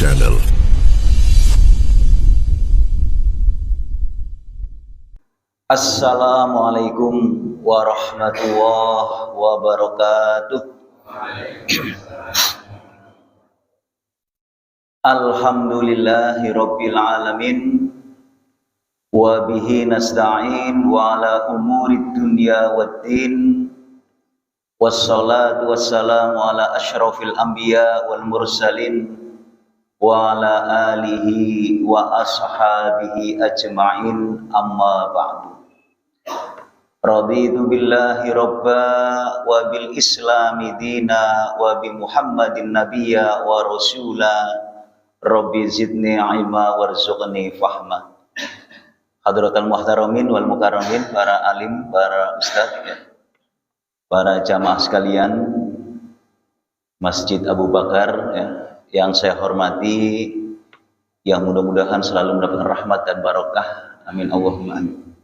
Channel. Assalamualaikum warahmatullahi wabarakatuh. Alhamdulillahi rabbil alamin, wa bihi nasta'in wa ala umurid dunya waddin, wassalatu wassalamu ala asyrafil anbiya wal mursalin wa ala alihi wa ashabihi ajma'in, amma ba'du. Raditu billahi rabba wa bil islami dina wa bi muhammadin nabiyya wa rasula, rabbi zidni ilma warzuqni fahma. Hadratal muhtaramin wal mukarramin, para alim, para ustaz, para jamaah sekalian Masjid Abu Bakar yang saya hormati, yang mudah-mudahan selalu mendapatkan rahmat dan barokah. Amin Allahumma amin.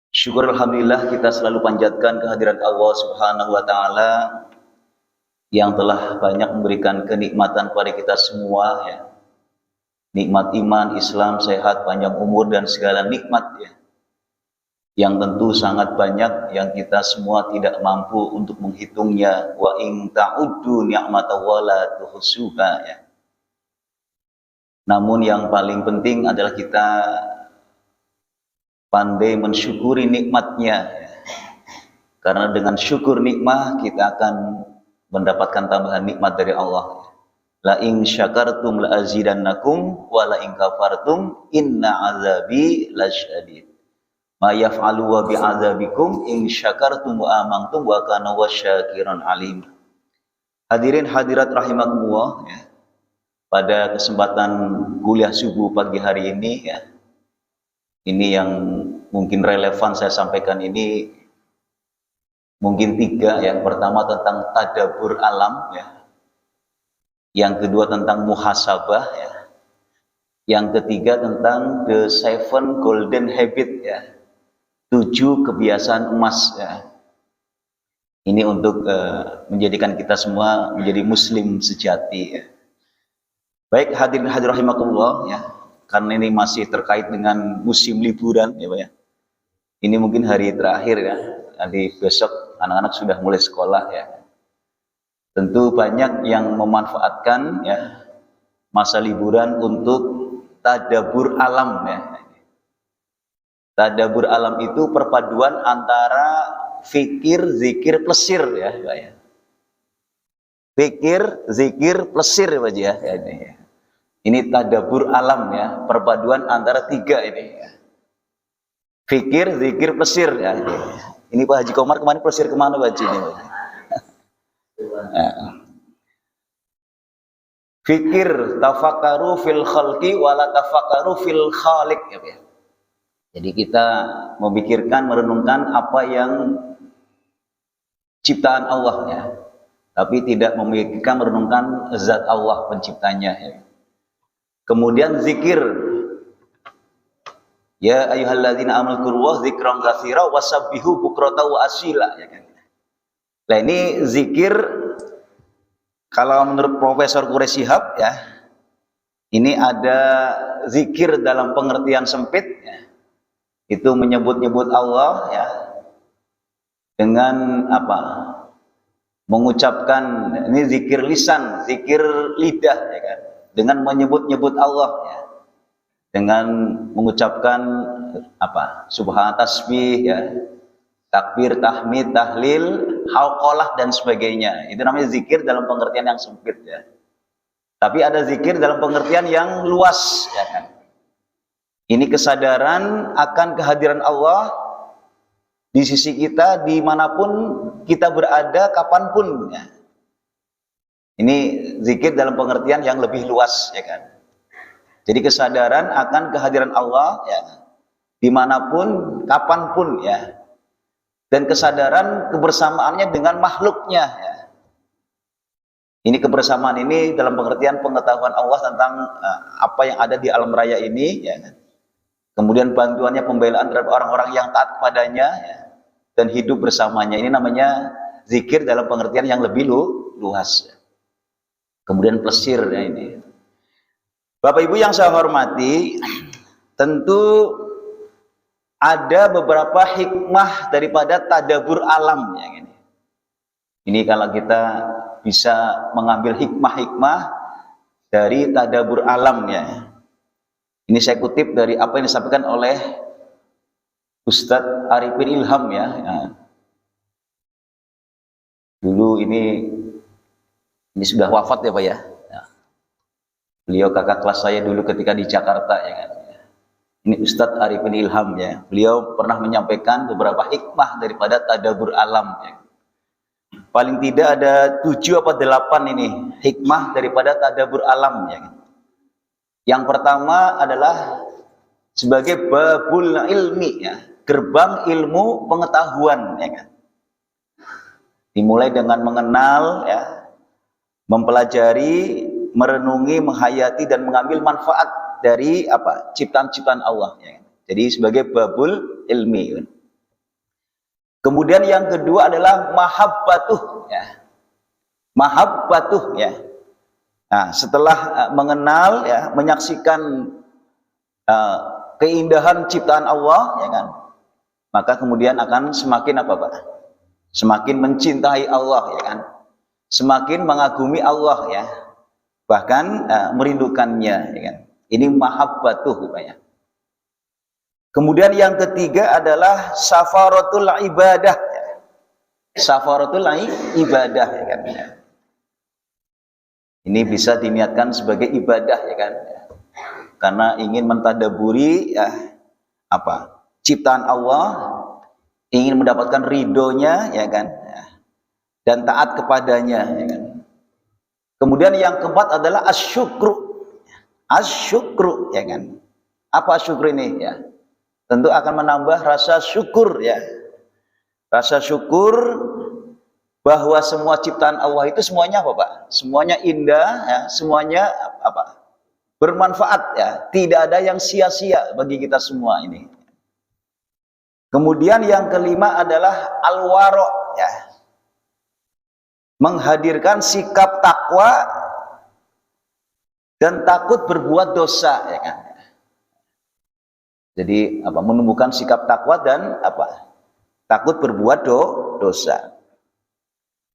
Syukur alhamdulillah kita selalu panjatkan kehadiran Allah Subhanahu wa taala yang telah banyak memberikan kenikmatan kepada kita semua, nikmat iman, Islam, sehat, panjang umur, dan segala nikmat yang tentu sangat banyak yang kita semua tidak mampu untuk menghitungnya. Wa in ta'uddu ni'matallahi la tuhsuha. Namun yang paling penting adalah kita pandai mensyukuri nikmatnya, karena dengan syukur nikmat kita akan mendapatkan tambahan nikmat dari Allah. La in syakartum la azidannakum wa la in kafartum inna azabi lasyadid. Ma yaf'alu wa bi'adzabikum in syakartum wa amantum wa kana wasyakiran alim. Hadirin hadirat rahimakumullah, pada kesempatan kuliah subuh pagi hari ini, ini yang mungkin relevan saya sampaikan ini mungkin tiga. Yang pertama tentang tadabbur alam, yang kedua tentang muhasabah, yang ketiga tentang the 7 golden habit, 7 kebiasaan emas. Ini untuk menjadikan kita semua menjadi muslim sejati. Baik hadirin hadirat rahimakumullah, karena ini masih terkait dengan musim liburan, Pak ya. Ini mungkin hari terakhir, nanti besok anak-anak sudah mulai sekolah, Tentu banyak yang memanfaatkan masa liburan untuk tadabbur alam, Tadabbur alam itu perpaduan antara fikir, zikir, plesir, Pak ya. Fikir, zikir, plesir, Pak ya. Ini tadabbur alam, perpaduan antara tiga ini. Fikir, zikir, plesir, Ini Pak Haji Komar kemarin plesir kemana Pak Haji ini? Fikir, tafakkaru fil khalqi wala tafakkaru fil khaliq, Jadi kita memikirkan, merenungkan apa yang ciptaan Allah, tapi tidak memikirkan, merenungkan zat Allah penciptanya, Kemudian zikir, ya ayyuhalladzina amanu dzkurullah dzikran katsira wasabbihu bukrata wa asila, Nah ini zikir, kalau menurut Profesor Quraish Shihab, ini ada zikir dalam pengertian sempit, itu menyebut-nyebut Allah, dengan apa? Mengucapkan, ini zikir lisan, zikir lidah, dengan menyebut-nyebut Allah, dengan mengucapkan apa? Subhan, tasbih, takbir, tahmid, tahlil, hauqalah, dan sebagainya. Itu namanya zikir dalam pengertian yang sempit, Tapi ada zikir dalam pengertian yang luas, Ini kesadaran akan kehadiran Allah di sisi kita, dimanapun kita berada, kapanpun. Ini zikir dalam pengertian yang lebih luas, Jadi kesadaran akan kehadiran Allah, dimanapun, kapanpun, Dan kesadaran kebersamaannya dengan makhluknya, Ini kebersamaan ini dalam pengertian pengetahuan Allah tentang apa yang ada di alam raya ini, Kemudian bantuannya, pembelaan terhadap orang-orang yang taat kepadanya, dan hidup bersamanya. Ini namanya zikir dalam pengertian yang lebih luas. Kemudian plesir, ini Bapak Ibu yang saya hormati, tentu ada beberapa hikmah daripada tadabbur alam ya ini. Ini kalau kita bisa mengambil hikmah-hikmah dari tadabbur alam ya. Ini saya kutip dari apa yang disampaikan oleh Ustadz Arifin Ilham ya. Dulu ini sudah wafat ya Pak ya. Beliau kakak kelas saya dulu ketika di Jakarta ya kan. Ini Ustadz Arifin Ilham ya. Beliau pernah menyampaikan beberapa hikmah daripada tadabbur alam ya. Paling tidak ada 7 apa 8 ini hikmah daripada tadabbur alam ya. Yang pertama adalah sebagai babul ilmi ya, gerbang ilmu pengetahuan ya kan. Dimulai dengan mengenal ya, mempelajari, merenungi, menghayati dan mengambil manfaat dari apa? Ciptaan-ciptaan Allah ya. Jadi sebagai babul ilmi. Kemudian yang kedua adalah mahabbatuh ya. Mahabbatuh ya. Nah, setelah mengenal ya, menyaksikan keindahan ciptaan Allah ya kan. Maka kemudian akan semakin apa Pak? Semakin mencintai Allah ya kan. Semakin mengagumi Allah ya. Bahkan merindukannya ya kan. Ini mahabbatuh Pak ya. Kemudian yang ketiga adalah safaratul ibadah ya. Safaratul ibadah ya kan. Ini bisa diniatkan sebagai ibadah ya kan. Karena ingin mentadaburi ya apa? Ciptaan Allah, ingin mendapatkan ridhonya ya kan. Dan taat kepadanya ya kan. Kemudian yang keempat adalah asyukru. Asyukru ya kan. Apa syukur ini ya? Tentu akan menambah rasa syukur ya. Rasa syukur bahwa semua ciptaan Allah itu semuanya apa Pak? Semuanya indah ya, semuanya apa? Bermanfaat ya. Tidak ada yang sia-sia bagi kita semua ini. Kemudian yang kelima adalah al-wara ya. Menghadirkan sikap takwa dan takut berbuat dosa ya kan. Jadi apa? Menumbuhkan sikap takwa dan apa? Takut berbuat dosa.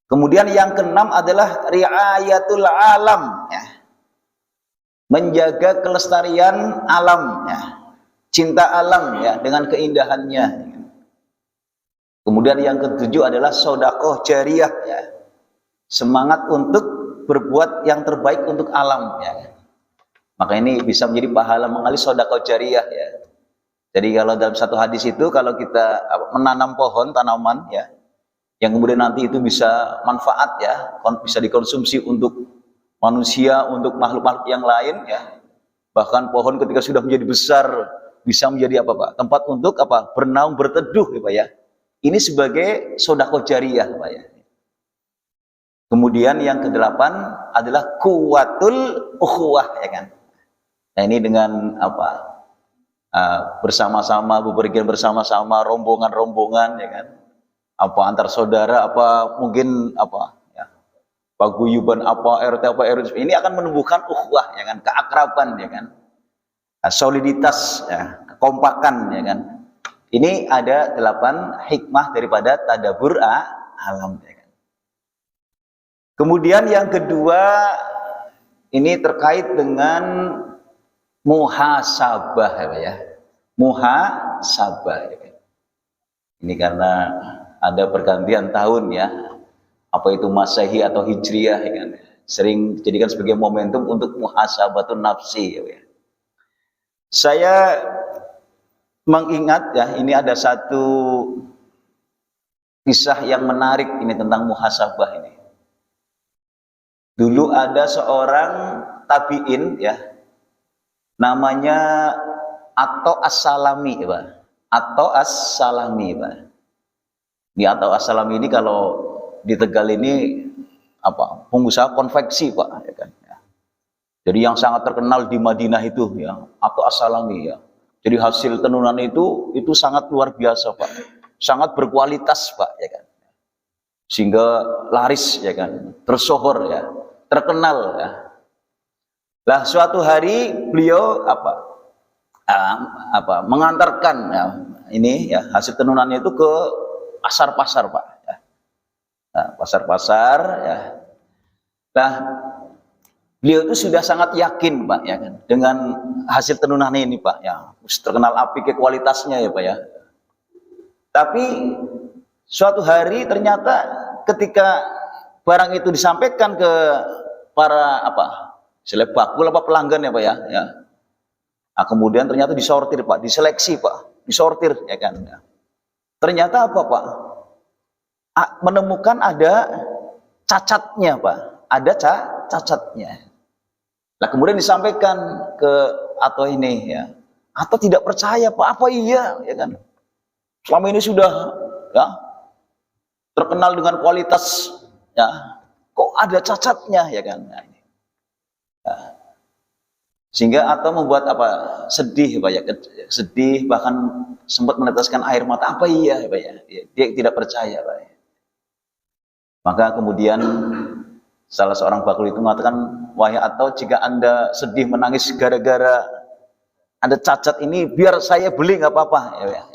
Kemudian yang keenam adalah riayatul alam ya. Menjaga kelestarian alam ya. Cinta alam ya dengan keindahannya. Kemudian yang ketujuh adalah sedekah jariyah ya. Semangat untuk berbuat yang terbaik untuk alam ya. Maka ini bisa menjadi pahala mengalir sedekah jariyah ya. Jadi kalau dalam satu hadis itu kalau kita menanam pohon tanaman ya, yang kemudian nanti itu bisa manfaat ya, bisa dikonsumsi untuk manusia, untuk makhluk-makhluk yang lain ya. Bahkan pohon ketika sudah menjadi besar bisa menjadi apa Pak? Tempat untuk apa? Bernaung, berteduh ya Pak ya. Ini sebagai sedekah jariyah Pak ya. Kemudian yang kedelapan adalah kuwatul ukhuwah ya kan. Nah ini dengan apa? Bersama-sama, bepergian bersama-sama, rombongan-rombongan ya kan. Apa antar saudara, apa mungkin apa ya. Paguyuban apa RT apa RW ini akan menumbuhkan ukhuwah ya kan, keakraban ya kan. Soliditas ya, kekompakan ya kan. Ini ada 8 hikmah daripada tadabbur alam ya kan. Kemudian yang kedua ini terkait dengan muhasabah ya. Muhasabah ya. Ini karena ada pergantian tahun ya. Apa itu Masehi atau Hijriyah ya kan. Sering dijadikan sebagai momentum untuk muhasabatun nafsi ya. Saya mengingat ya, ini ada satu kisah yang menarik ini tentang muhasabah ini. Dulu ada seorang tabi'in ya, namanya Atha As-Salami Pak. Atha As-Salami Pak. Di Atha As-Salami ini kalau di Tegal ini apa? Pengusaha konveksi Pak ya kan. Jadi yang sangat terkenal di Madinah itu ya, Atha As-Salami ya. Jadi hasil tenunan itu sangat luar biasa Pak. Sangat berkualitas Pak ya kan. Sehingga laris ya kan, tersohor ya, terkenal ya. Lah suatu hari beliau mengantarkan ya, ini ya hasil tenunannya itu ke pasar-pasar Pak. Ya. Nah, pasar-pasar ya. Nah, beliau itu sudah sangat yakin Pak ya kan dengan hasil tenunannya ini Pak ya. Terkenal apik kualitasnya ya Pak ya. Tapi suatu hari ternyata ketika barang itu disampaikan ke para bakul pelanggan ya Pak ya. Ya. Nah, kemudian ternyata disortir Pak, diseleksi Pak, disortir ya kan. Ternyata apa Pak? Menemukan ada cacatnya Pak, ada cacatnya. Nah kemudian disampaikan ke atau ini ya, atau tidak percaya Pak, apa iya ya kan? Selama ini sudah ya terkenal dengan kualitas ya, kok ada cacatnya ya kan? Nah, ini. Ya. Sehingga atau membuat sedih Pak ya, sedih bahkan sempat meneteskan air mata, apa iya Pak ya, dia tidak percaya Pak ya. Maka kemudian salah seorang bakul itu mengatakan, wahai Atau, jika Anda sedih menangis gara-gara ada cacat ini, biar saya beli nggak apa-apa ya.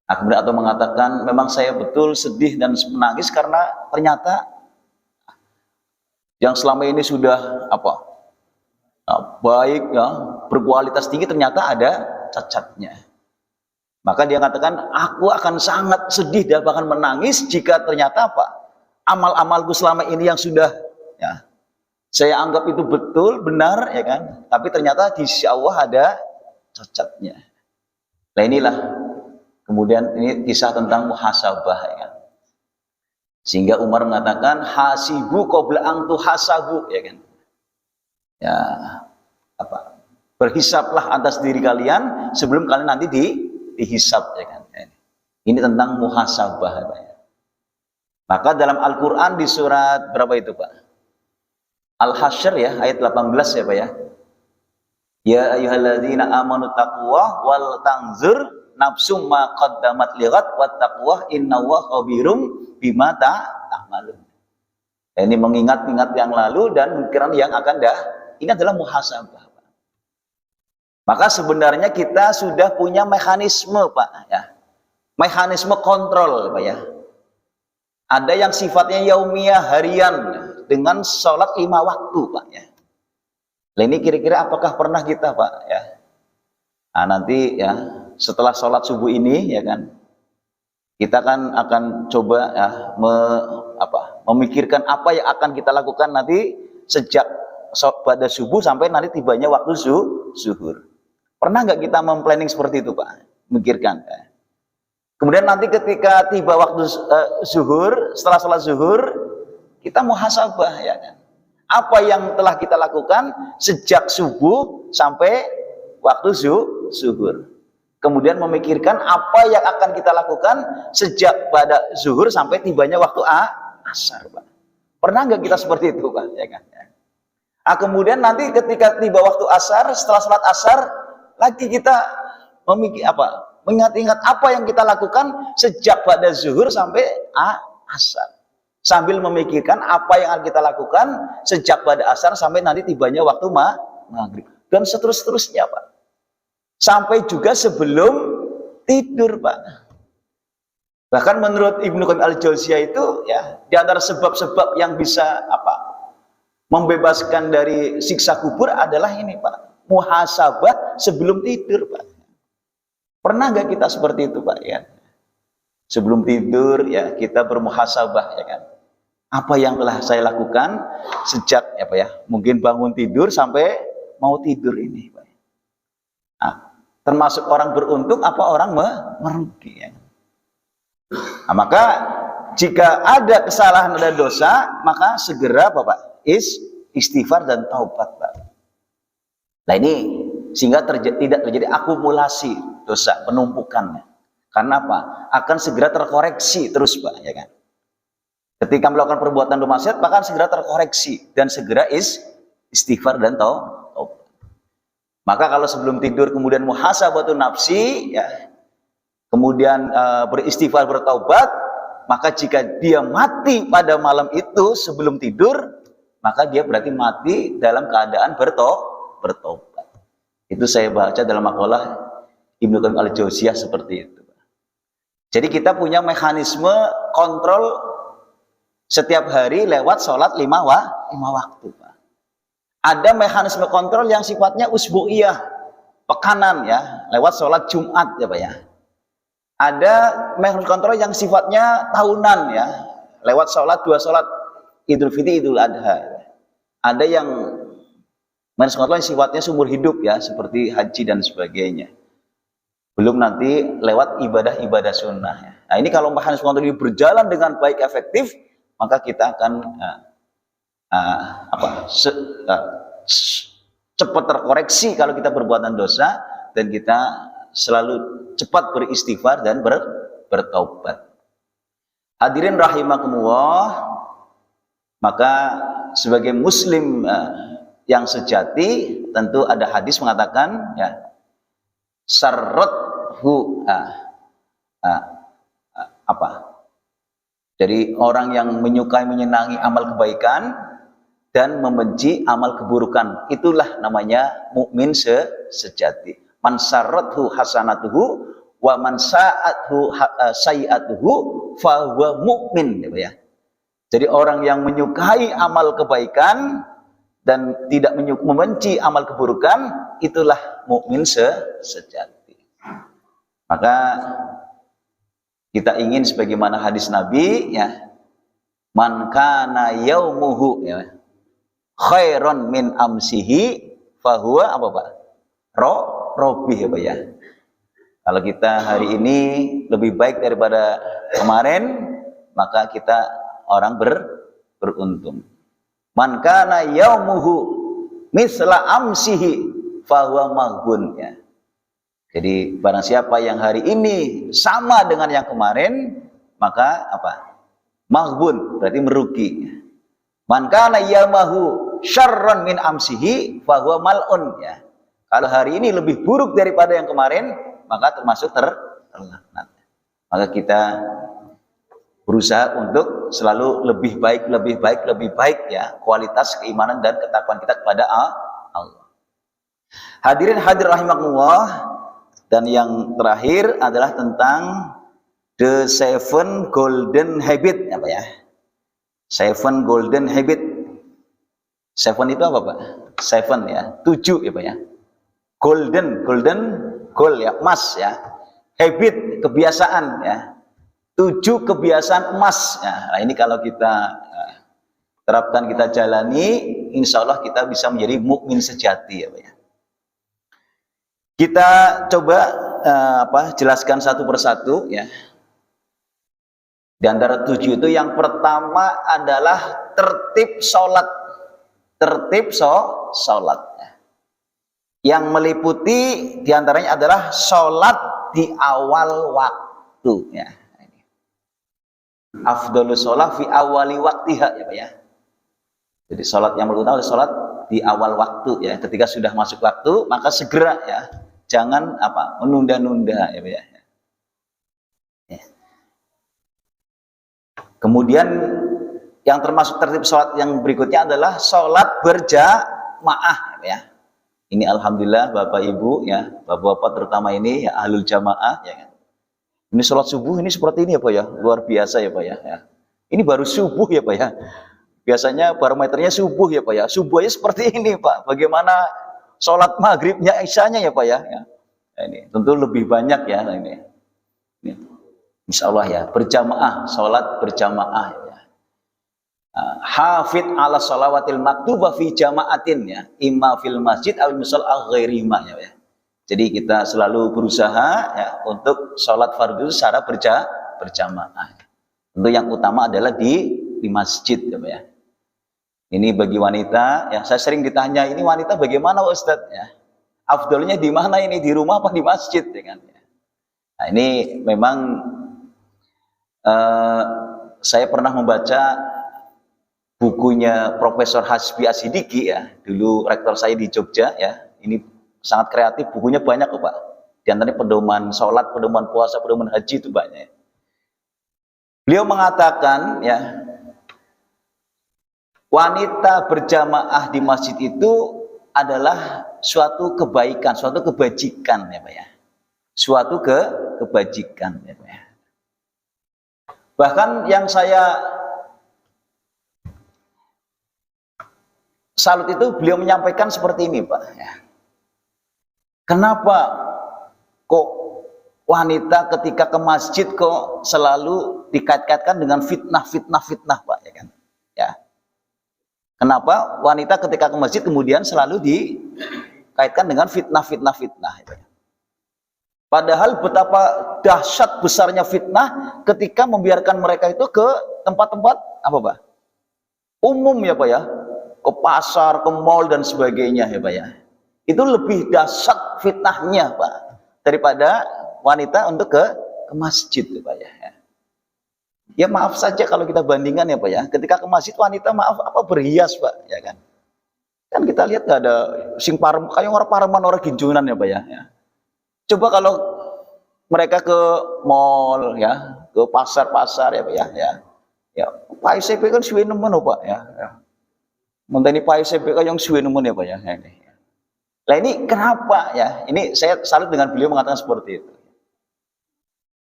Nah, kemudian Atau mengatakan, memang saya betul sedih dan menangis karena ternyata yang selama ini sudah baik ya, berkualitas tinggi ternyata ada cacatnya. Maka dia katakan, aku akan sangat sedih dan bahkan menangis jika ternyata amal-amalku selama ini yang sudah ya saya anggap itu betul benar ya kan, tapi ternyata di sisi Allah ada cacatnya. Nah inilah kemudian ini kisah tentang muhasabah ya kan. Sehingga Umar mengatakan, hasibu qabla an tuhasabu ya kan. Ya, berhisaplah atas diri kalian sebelum kalian nanti dihisap ya kan. Ini tentang muhasabah ya. Maka dalam Al-Qur'an di surat berapa itu Pak? Al-Hasyr ya, ayat 18 ya Pak ya. Ya ayyuhalladzina amanu taqwa wal tanzur nafsum ma qaddamat lighat wattaqwa innallaha khabirum bima ta'malun. Ini mengingat-ingat yang lalu dan pikiran yang akan ini adalah muhasabah. Maka sebenarnya kita sudah punya mekanisme Pak ya. Mekanisme kontrol Pak ya. Ada yang sifatnya yaumiyah, harian dengan sholat 5 waktu Pak ya. Nah ini kira-kira apakah pernah kita Pak ya. Nah nanti ya setelah sholat subuh ini ya kan, kita kan akan coba ya memikirkan apa yang akan kita lakukan nanti sejak pada subuh sampai nanti tibanya waktu zuhur. Pernah nggak kita memplanning seperti itu Pak? Memikirkan. Ya. Kemudian nanti ketika tiba waktu zuhur, setelah sholat zuhur, kita muhasabah ya kan. Apa yang telah kita lakukan sejak subuh sampai waktu zuhur. Kemudian memikirkan apa yang akan kita lakukan sejak pada zuhur sampai tibanya waktu asar Pak. Pernah nggak kita seperti itu Pak? Ya kan? Nah, kemudian nanti ketika tiba waktu asar, setelah sholat asar, lagi kita mengingat-ingat apa yang kita lakukan sejak pada zuhur sampai asar. Sambil memikirkan apa yang akan kita lakukan sejak pada asar sampai nanti tibanya waktu maghrib. Dan seterusnya Pak. Sampai juga sebelum tidur Pak. Bahkan menurut Ibnu Qayyim al-Jauziyah itu ya, di antara sebab-sebab yang bisa membebaskan dari siksa kubur adalah ini Pak, muhasabah sebelum tidur Pak. Pernah nggak kita seperti itu Pak ya? Sebelum tidur ya kita bermuhasabah ya kan. Apa yang telah saya lakukan sejak mungkin bangun tidur sampai mau tidur ini Pak. Nah, termasuk orang beruntung apa orang merugi ya. Nah, maka jika ada kesalahan, ada dosa, maka segera Bapak istighfar dan taubat Pak. Nah ini sehingga tidak terjadi akumulasi dosa, penumpukannya. Karena apa? Akan segera terkoreksi terus Pak, ya kan? Ketika melakukan perbuatan maksiat, maka segera terkoreksi dan segera istighfar dan taubat. Maka kalau sebelum tidur kemudian muhasabatun nafsi, ya, kemudian beristighfar, bertaubat, maka jika dia mati pada malam itu sebelum tidur, maka dia berarti mati dalam keadaan bertobat. Itu saya baca dalam makalah Ibnu Qayyim al-Jauziyah seperti itu. Jadi kita punya mekanisme kontrol setiap hari lewat sholat lima waktu. Ada mekanisme kontrol yang sifatnya usbu'iyah, pekanan ya, lewat sholat Jumat ya Pak ya. Ada mekanisme kontrol yang sifatnya tahunan ya, lewat dua sholat Idul Fitri, Idul Adha. Ada yang mekanisme kontrol yang sifatnya seumur hidup ya, seperti haji dan sebagainya. Belum nanti lewat ibadah-ibadah sunnah ya. Nah ini kalau mekanisme kontrol ini berjalan dengan baik, efektif, maka kita akan cepat terkoreksi kalau kita berbuatan dosa, dan kita selalu cepat beristighfar dan bertaubat. Hadirin rahimakumullah, maka sebagai muslim yang sejati tentu ada hadis mengatakan ya, sarrathu jadi orang yang menyukai, menyenangi amal kebaikan dan membenci amal keburukan, itulah namanya mukmin sejati. Man sarrathu hasanatuhu wa man sa'athu sayi'atuhu fa huwa mukmin ya. Jadi orang yang menyukai amal kebaikan dan tidak membenci amal keburukan, itulah mukmin sejati. Maka kita ingin sebagaimana hadis Nabi ya, man kana yaumuhu ya khairon min amsihi fahuwa apa Pak? Robih ya Pak ya. Kalau kita hari ini lebih baik daripada kemarin, maka kita orang beruntung. Man kana yaumuhu misla amsihi fahuwa maghbun ya. Jadi barang siapa yang hari ini sama dengan yang kemarin, maka apa? Maghbun, berarti merugi. Man kana yamahu syarran min amsihi fahuwa mal'un ya. Kalau hari ini lebih buruk daripada yang kemarin, maka termasuk terlaknat. Maka kita berusaha untuk selalu lebih baik ya, kualitas keimanan dan ketakwaan kita kepada Allah. Hadirin hadir rahimakumullah. Dan yang terakhir adalah tentang the 7 golden habit apa ya? 7 golden habit. 7 itu apa Pak? 7 ya, 7 ya Pak ya. Golden gold ya, emas ya. Habit, kebiasaan ya. 7 kebiasaan emas. Nah, ini kalau kita terapkan, kita jalani, insya Allah kita bisa menjadi mukmin sejati ya Pak ya. Kita coba jelaskan satu persatu ya. Di antara 7 itu yang pertama adalah tertib sholat. Tertib sholat. Yang meliputi diantaranya adalah sholat di awal waktu ya. Afdhalus sholat fi awali waktiha ya Pak ya. Jadi sholat yang pertama adalah sholat di awal waktu ya. Ketika sudah masuk waktu maka segera ya. Jangan menunda-nunda ya Pak ya. Kemudian yang termasuk tertib sholat yang berikutnya adalah sholat berjamaah ya. Ini alhamdulillah Bapak Ibu ya, Bapak-bapak terutama ini ya, ahlul jamaah ya kan. Ini sholat subuh ini seperti ini ya Pak ya, luar biasa ya Pak ya. Ini baru subuh ya Pak ya. Biasanya barometernya subuh ya Pak ya. Subuhnya seperti ini Pak. Bagaimana sholat maghribnya, isyanya ya Pak ya. Nah, ini tentu lebih banyak ya. Nah, ini. Insya Allah ya, berjamaah, sholat berjamaah ya. Hafid ala sholawatil maktubah fi jama'atin ya, imma fil masjid al musol ghairima ya. Jadi kita selalu berusaha ya untuk sholat fardu secara berjamaah. Tentu yang utama adalah di masjid ya Pak ya. Ini bagi wanita ya, saya sering ditanya, ini wanita bagaimana Ustadz ya? Afdolnya di mana ini, di rumah apa di masjid ya kan? Nah, ini memang saya pernah membaca bukunya Profesor Hasbi Asidiki ya, dulu rektor saya di Jogja ya. Ini sangat kreatif, bukunya banyak kok Pak. Di antaranya pedoman sholat, pedoman puasa, pedoman haji itu banyak. Beliau mengatakan ya, wanita berjamaah di masjid itu adalah suatu kebaikan, suatu kebajikan ya Pak ya. Suatu kebajikan ya Pak ya. Bahkan yang saya salut itu beliau menyampaikan seperti ini Pak ya. Kenapa kok wanita ketika ke masjid kok selalu dikait-kaitkan dengan fitnah Pak ya kan? Ya. Kenapa wanita ketika ke masjid kemudian selalu dikaitkan dengan fitnah ya. Padahal betapa dahsyat besarnya fitnah ketika membiarkan mereka itu ke tempat-tempat apa Pak? Umum ya Pak ya. Ke pasar, ke mall dan sebagainya ya Pak ya. Itu lebih dahsyat fitnahnya Pak daripada wanita untuk ke masjid ya Pak ya. Ya maaf saja kalau kita bandingkan ya Pak ya. Ketika ke masjid wanita maaf apa berhias Pak ya kan. Kan kita lihat nggak ada sing parem kayak orang pareman orang ginjunan ya Pak ya. Coba kalau mereka ke mall ya, ke pasar-pasar ya Pak ya. Ya, Pak ICP kan suwe nemen Pak ya. Menteni Pak ICP kan yang suwe nemen ya Pak ya. Nah ini kenapa ya? Ini saya salut dengan beliau mengatakan seperti itu.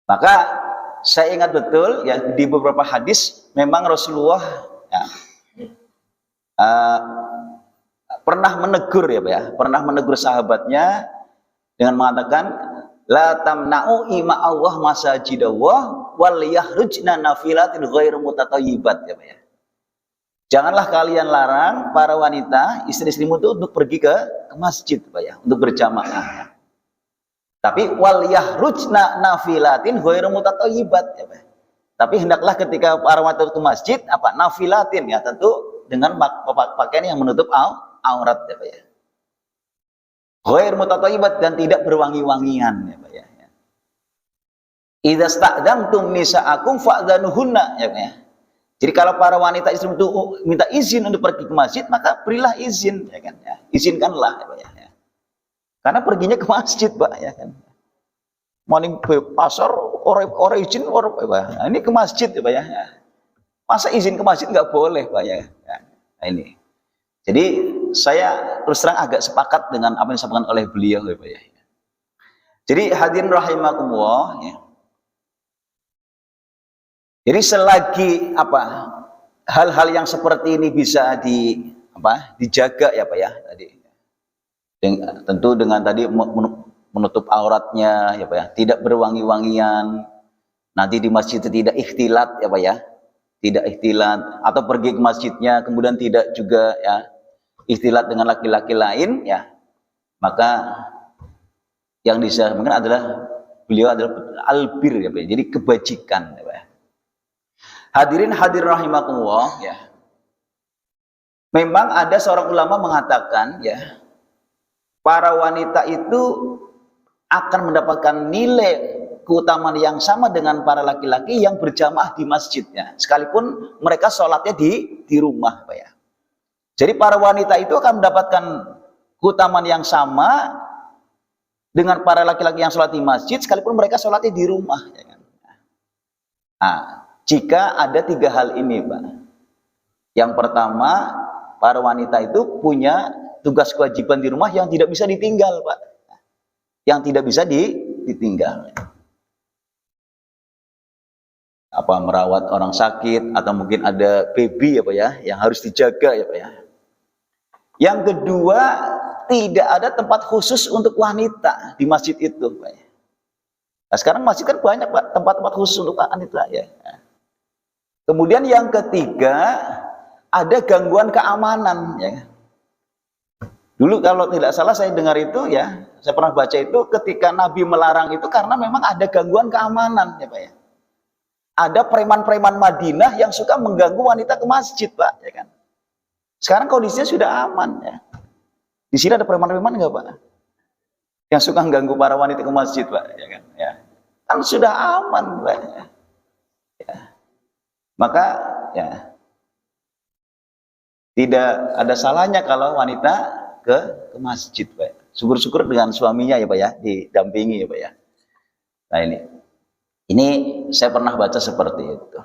Maka saya ingat betul ya di beberapa hadis memang Rasulullah ya, pernah menegur ya Pak ya, pernah menegur sahabatnya dengan mengatakan la tamna'u ima Allah masajidallah wal yahrujna nafilatin ghairu mutatayyibat ya Pak ya. Janganlah kalian larang para wanita, istri-istrimu itu untuk pergi ke masjid Pak ya, untuk berjamaah. Ya. Tapi wal yahrujna nafilatin ghairu mutatayyibat ya Pak. Tapi hendaklah ketika para wanita ke masjid apa nafilatin ya, tentu dengan pakaian yang menutup aurat ya Pak ya. Ghair mutatayyibat dan tidak berwangi-wangian ya Pak ya. Idza sta'dzantum nisa'akum fa'dzanuhunna ya Pak ya. Jadi kalau para wanita istri itu minta izin untuk pergi ke masjid, maka berilah izin ya kan ya. Izinkanlah ya Pak ya. Karena perginya ke masjid Pak ya kan. Morning pasar orang izin orang Pak ya. Nah, ini ke masjid ya Pak ya. Masa izin ke masjid nggak boleh Pak ya. Nah, ini. Jadi saya terus terang agak sepakat dengan apa yang disampaikan oleh beliau ya Pak ya. Jadi hadirin rahimakumullah ya. Jadi selagi apa hal-hal yang seperti ini bisa dijaga ya Pak ya tadi. Tentu dengan tadi menutup auratnya ya Pak ya, tidak berwangi-wangian. Nanti di masjid itu tidak ikhtilat ya Pak ya. Tidak ikhtilat atau pergi ke masjidnya kemudian tidak juga ya ikhtilat dengan laki-laki lain ya. Maka yang disampaikan adalah beliau adalah albir ya Pak ya. Jadi kebajikan ya Pak ya. Hadirin rahimakumullah ya. Memang ada seorang ulama mengatakan ya, para wanita itu akan mendapatkan nilai keutamaan yang sama dengan para laki-laki yang berjamaah di masjidnya, sekalipun mereka sholatnya di rumah Pak ya. Jadi para wanita itu akan mendapatkan keutamaan yang sama dengan para laki-laki yang sholat di masjid, sekalipun mereka sholatnya di rumah ya kan? Nah, jika ada 3 hal ini Pak. Yang pertama, para wanita itu punya tugas kewajiban di rumah yang tidak bisa ditinggal Pak. Yang tidak bisa ditinggal. Apa merawat orang sakit atau mungkin ada baby ya Pak ya yang harus dijaga ya Pak ya. Yang kedua, tidak ada tempat khusus untuk wanita di masjid itu Pak ya. Nah, sekarang masjid kan banyak Pak tempat-tempat khusus untuk wanita ya. Kemudian yang ketiga, ada gangguan keamanan ya. Dulu kalau tidak salah saya dengar itu ya, saya pernah baca itu ketika Nabi melarang itu karena memang ada gangguan keamanan ya Pak ya. Ada preman-preman Madinah yang suka mengganggu wanita ke masjid Pak ya kan. Sekarang kondisinya sudah aman ya. Di sini ada preman-preman enggak Pak? Yang suka mengganggu para wanita ke masjid Pak ya kan. Ya. Kan sudah aman Pak ya. Maka ya tidak ada salahnya kalau wanita ke masjid Pak. Syukur-syukur dengan suaminya ya Pak ya, didampingi ya Pak ya. Nah ini saya pernah baca seperti itu.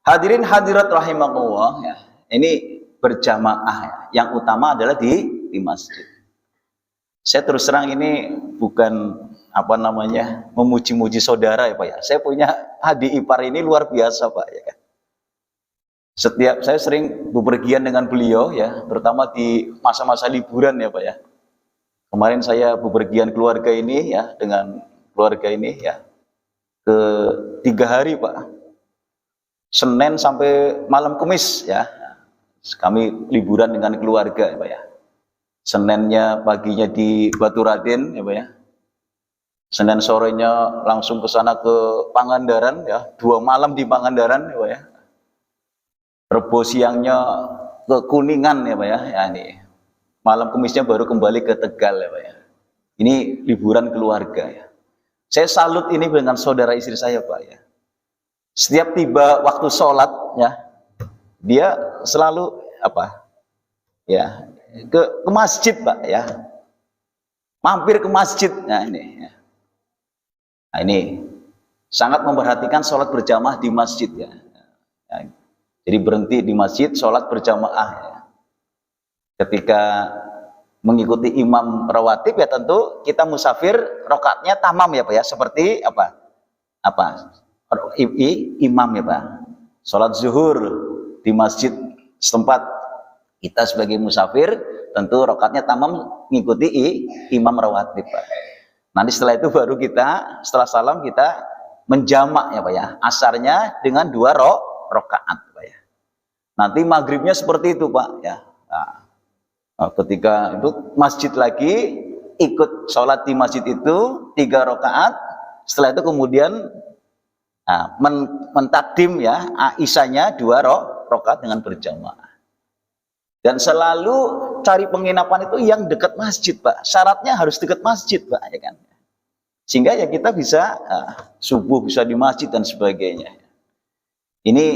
Hadirin hadirat rahimakumullah ya. Ini berjamaah. Yang utama adalah di masjid. Saya terus terang ini bukan memuji-muji saudara ya Pak ya. Saya punya adik ipar ini luar biasa Pak ya kan. Setiap saya sering bepergian dengan beliau ya, terutama di masa-masa liburan ya Pak ya. Kemarin saya bepergian keluarga ini ya, dengan keluarga ini ya, ke 3 hari Pak. Senin sampai malam Kamis ya. Kami liburan dengan keluarga ya Pak ya. Seninnya paginya di Baturaden ya Pak ya. Senin sorenya langsung ke sana ke Pangandaran ya, 2 malam di Pangandaran ya Pak ya. Rebo siangnya ke Kuningan ya Pak ya. Ya ini. Malam Kamisnya baru kembali ke Tegal ya Pak ya. Ini liburan keluarga ya. Saya salut ini dengan saudara istri saya Pak ya. Setiap tiba waktu sholat ya, dia selalu ya, ke masjid Pak ya. Mampir ke masjid. Nah ini ya. Nah ini sangat memperhatikan sholat berjamaah di masjid ya. Ya. Jadi berhenti di masjid, sholat berjamaah ya. Ketika mengikuti imam rawatib ya tentu kita musafir, rakaatnya tamam ya Pak ya, seperti imam ya Pak. Sholat zuhur di masjid setempat, kita sebagai musafir tentu rakaatnya tamam mengikuti imam rawatib Pak. Nanti setelah itu baru kita setelah salam kita menjamak ya Pak ya, asarnya dengan 2 rakaat Pak ya. Nanti maghribnya seperti itu Pak ya. Nah, ketika itu masjid lagi, ikut sholat di masjid itu 3 rakaat. Setelah itu kemudian mentakdim ya isanya 2 rakaat dengan berjamaah. Dan selalu cari penginapan itu yang dekat masjid Pak. Syaratnya harus dekat masjid Pak ya kan. Sehingga ya kita bisa subuh bisa di masjid dan sebagainya. Ini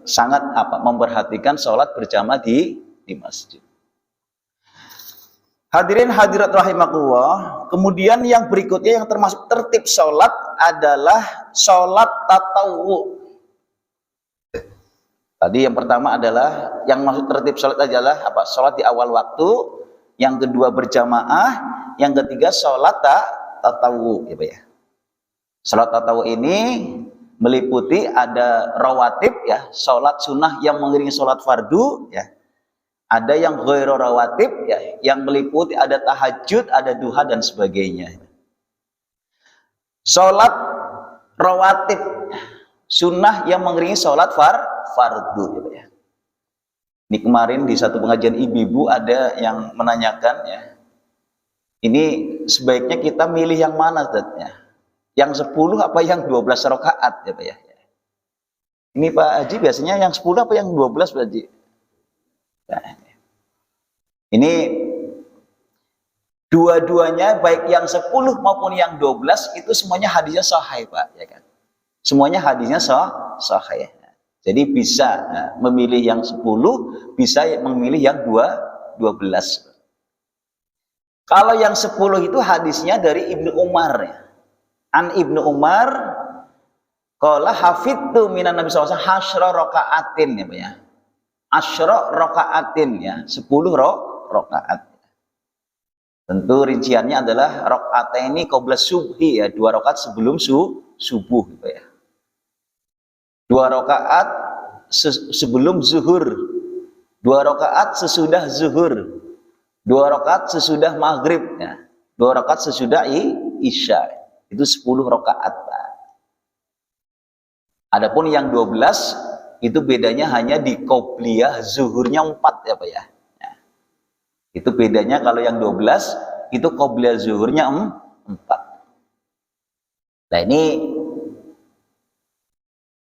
sangat memperhatikan sholat berjamaah di masjid. Hadirin hadirat rahimakumullah. Kemudian yang berikutnya yang termasuk tertib sholat adalah sholat tatawwu. Tadi yang pertama adalah yang masuk tertib sholat adalah sholat di awal waktu. Yang kedua berjamaah. Yang ketiga sholat tatawwu ya Pak ya. Sholat tatawwu ini meliputi ada rawatib ya, sholat sunnah yang mengiringi sholat fardu ya. Ada yang ghairu rawatib ya, yang meliputi ada tahajud, ada duha dan sebagainya. Sholat rawatib sunnah yang mengiringi sholat fardu ya Pak ya. Ini kemarin di satu pengajian ibu-ibu ada yang menanyakan ya, ini sebaiknya kita milih yang mana zatnya? Yang 10 apa yang 12 rakaat ya Pak ya? Ini Pak Haji biasanya yang 10 apa yang 12 Pak Haji? Nah, ini dua-duanya baik yang 10 maupun yang 12 itu semuanya hadisnya sahih Pak ya kan? Semuanya hadisnya sahih. Jadi bisa memilih yang 10, bisa memilih yang 12. Kalau yang 10 itu hadisnya dari Ibnu Umar ya. An Ibnu Umar qala hafidtu minan Nabi sallallahu alaihi wasallam hasyra rakaatin ya Pak ya. Asyra rakaatin ya, 10 rakaat. Tentu rinciannya adalah rakaataini qabla subhi ya, 2 rakaat sebelum subuh gitu ya. 2 rakaat sebelum zuhur. 2 rakaat sesudah zuhur. 2 rakaat sesudah maghrib ya. 2 rakaat sesudah isya. Itu 10 rakaat. Adapun yang 12 itu bedanya hanya di qobliyah zuhurnya 4 ya Pak ya. Nah, itu bedanya kalau yang 12 itu qobliyah zuhurnya 4. Nah ini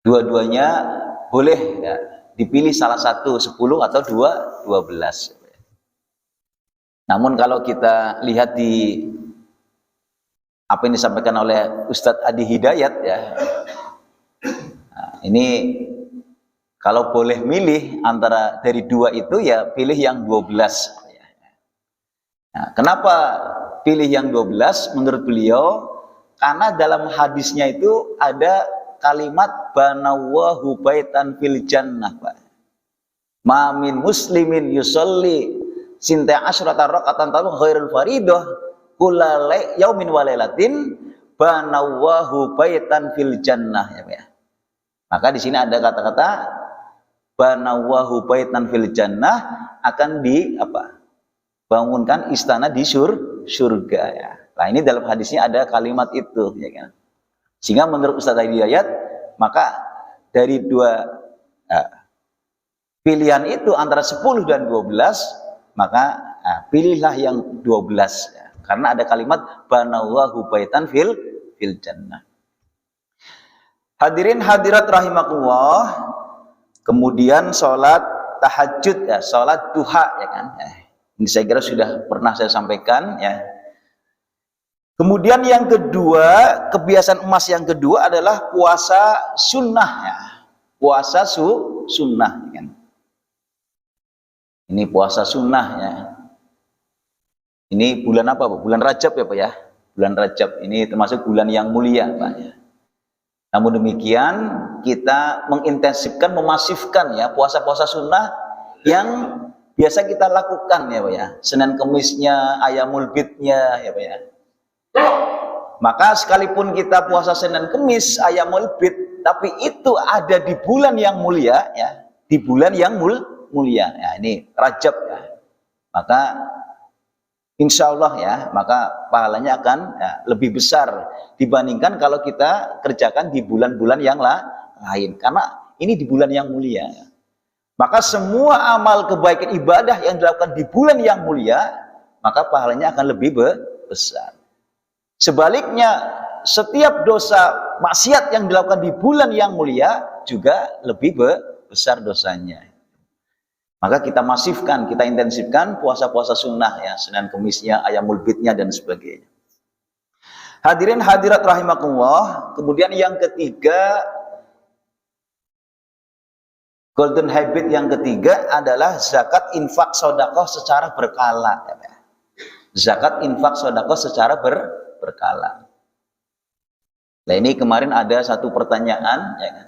dua-duanya boleh ya, dipilih salah satu 10 atau 12. Namun kalau kita lihat di apa yang disampaikan oleh Ustadz Adi Hidayat ya, nah, ini kalau boleh milih antara dari 2 itu ya pilih yang 12. Nah, kenapa pilih yang 12 menurut beliau? Karena dalam hadisnya itu ada kalimat banawwahu baitan fil jannah Pak. Ma min muslimin yusolli sinta asyrata raqatan talu khairul faridah kullal yaumin wa lailatin banawwahu baitan fil jannah ya, ya. Maka di sini ada kata-kata banawwahu baitan fil jannah, akan bangunkan istana di surga ya. Nah, ini dalam hadisnya ada kalimat itu ya kan. Sehingga menurut Ustaz Hidayat, maka dari dua pilihan itu antara 10 dan 12, maka pilihlah yang 12 ya. Karena ada kalimat banawwahu baitan fil jannah. Hadirin hadirat rahimakumullah, kemudian sholat tahajud ya, sholat duha ya kan. Ini saya kira sudah pernah saya sampaikan ya. Kemudian yang kedua, kebiasaan emas yang kedua adalah puasa sunnah ya. Puasa sunnah ya kan. Ini puasa sunnah ya. Ini bulan apa Pak? Bulan Rajab ya Pak ya. Bulan Rajab ini termasuk bulan yang mulia Pak ya. Namun demikian kita mengintensifkan, memasifkan ya puasa-puasa sunnah yang biasa kita lakukan ya Pak ya. Senin Kemisnya, Ayamul Bidnya ya Pak ya. Maka sekalipun kita puasa Senin Kemis, Ayamul Bid, tapi itu ada di bulan yang mulia ya. Di bulan yang mulia ya, ini Rajab ya. Maka insya Allah ya, maka pahalanya akan lebih besar dibandingkan kalau kita kerjakan di bulan-bulan yang lain. Karena ini di bulan yang mulia. Maka semua amal kebaikan ibadah yang dilakukan di bulan yang mulia, maka pahalanya akan lebih besar. Sebaliknya, setiap dosa maksiat yang dilakukan di bulan yang mulia juga lebih besar dosanya. Maka kita masifkan, kita intensifkan puasa-puasa sunnah ya, Senin Kemisnya, Ayamul Bidnya dan sebagainya. Hadirin hadirat rahimakumullah. Kemudian yang ketiga, golden habit yang ketiga adalah zakat infak sedekah secara berkala ya. Zakat infak sedekah secara berkala. Nah, ini kemarin ada satu pertanyaan ya kan.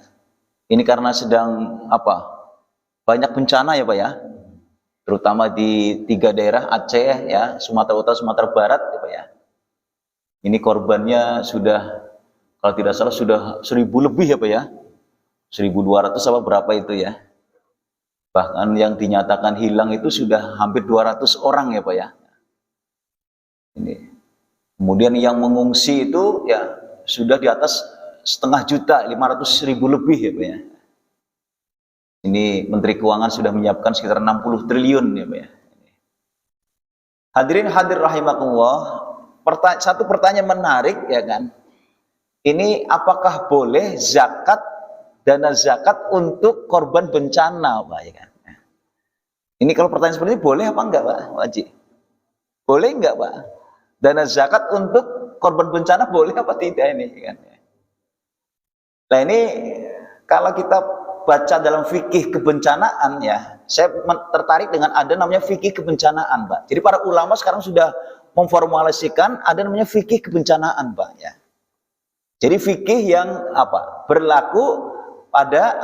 Ini karena sedang banyak bencana ya Pak ya, terutama di 3 daerah Aceh ya, Sumatera Utara, Sumatera Barat ya Pak ya. Ini korbannya sudah, kalau tidak salah sudah 1000 lebih ya Pak ya, 1200 apa berapa itu ya. Bahkan yang dinyatakan hilang itu sudah hampir 200 orang ya Pak ya. Ini. Kemudian yang mengungsi itu ya sudah di atas 500 juta, 500.000 lebih ya Pak ya. Ini Menteri Keuangan sudah menyiapkan sekitar 60 triliun ya Pak ya. Hadirin hadir rahimakumullah, satu pertanyaan menarik ya kan. Ini apakah boleh dana zakat untuk korban bencana Pak ya kan? Ini kalau pertanyaan seperti ini boleh apa enggak Pak Haji? Boleh enggak Pak? Dana zakat untuk korban bencana boleh apa tidak ini kan? Nah ini kalau kita baca dalam fikih kebencanaan ya, saya tertarik dengan ada namanya fikih kebencanaan Pak. Jadi para ulama sekarang sudah memformulasikan ada namanya fikih kebencanaan Pak ya. Jadi fikih yang berlaku pada